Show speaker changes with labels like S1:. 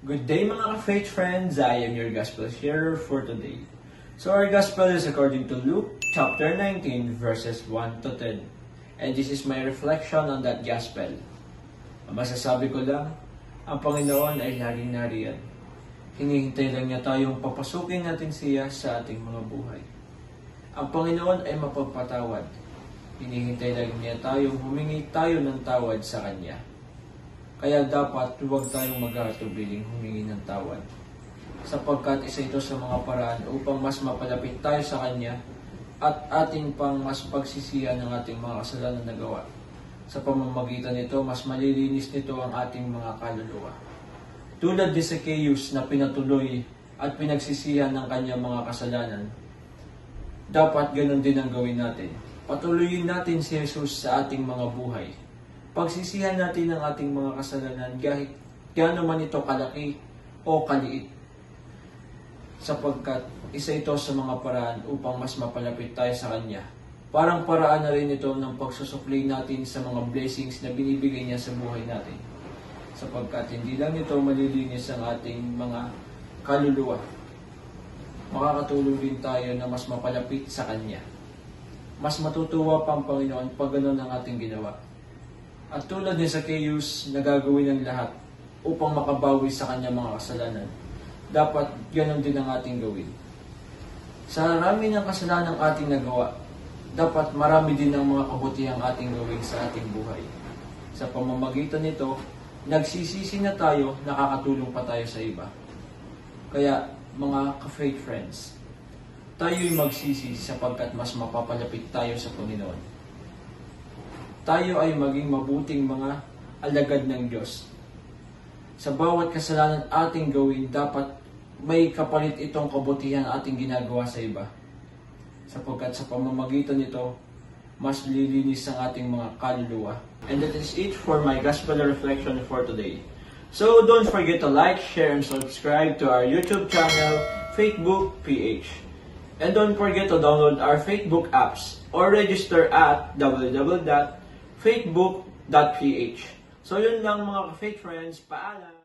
S1: Good day mga ka-faith friends, I am your gospel sharer for today. So our gospel is according to Luke chapter 19 verses 1 to 10. And this is my reflection on that gospel. Ang masasabi ko lang, ang Panginoon ay laging nariyan. Hinihintay lang niya tayong papasukin natin siya sa ating mga buhay. Ang Panginoon ay mapagpatawad. Hinihintay lang niya tayong humingi tayo ng tawad sa Kanya. Kaya dapat huwag tayong mag-aatubiling humingi ng tawad. Sapagkat isa ito sa mga paraan upang mas mapalapit tayo sa Kanya at ating pang mas pagsisihan ng ating mga kasalanan na gawa. Sa pamamagitan nito, mas malilinis nito ang ating mga kaluluwa. Tulad ni Zacchaeus na pinatuloy at pinagsisihan ng kanyang mga kasalanan, dapat ganun din ang gawin natin. Patuloyin natin si Jesus sa ating mga buhay. Pagsisihan natin ang ating mga kasalanan kahit gaano man ito kalaki o kaliit. Sapagkat isa ito sa mga paraan upang mas mapalapit tayo sa Kanya. Parang paraan na rin ito ng pagsusukli natin sa mga blessings na binibigay niya sa buhay natin. Sapagkat hindi lang ito malilinis ang ating mga kaluluwa. Makakatulong din tayo na mas mapalapit sa Kanya. Mas matutuwa pa ang Panginoon pag ganun ang ating ginawa. At tulad ni Zacchaeus na gagawin ang lahat upang makabawi sa kanyang mga kasalanan, dapat ganun din ang ating gawin. Sa rami ng kasalanan ating nagawa, dapat marami din ang mga kabutihang ating gawin sa ating buhay. Sa pamamagitan nito, nagsisisi na tayo, nakakatulong pa tayo sa iba. Kaya, mga ka-faith friends, tayo'y magsisi sapagkat mas mapapalapit tayo sa Panginoon. Tayo ay maging mabuting mga alagad ng Diyos. Sa bawat kasalanan ating gawin, dapat may kapalit itong kabutihan ating ginagawa sa iba. Sapagkat sa pamamagitan nito, mas lilinis ang ating mga kaluluwa. And that is it for my gospel reflection for today. So don't forget to like, share, and subscribe to our YouTube channel, Facebook PH. And don't forget to download our Facebook apps or register at www.facebook.ph. So yun lang mga ka-faith friends, paalam!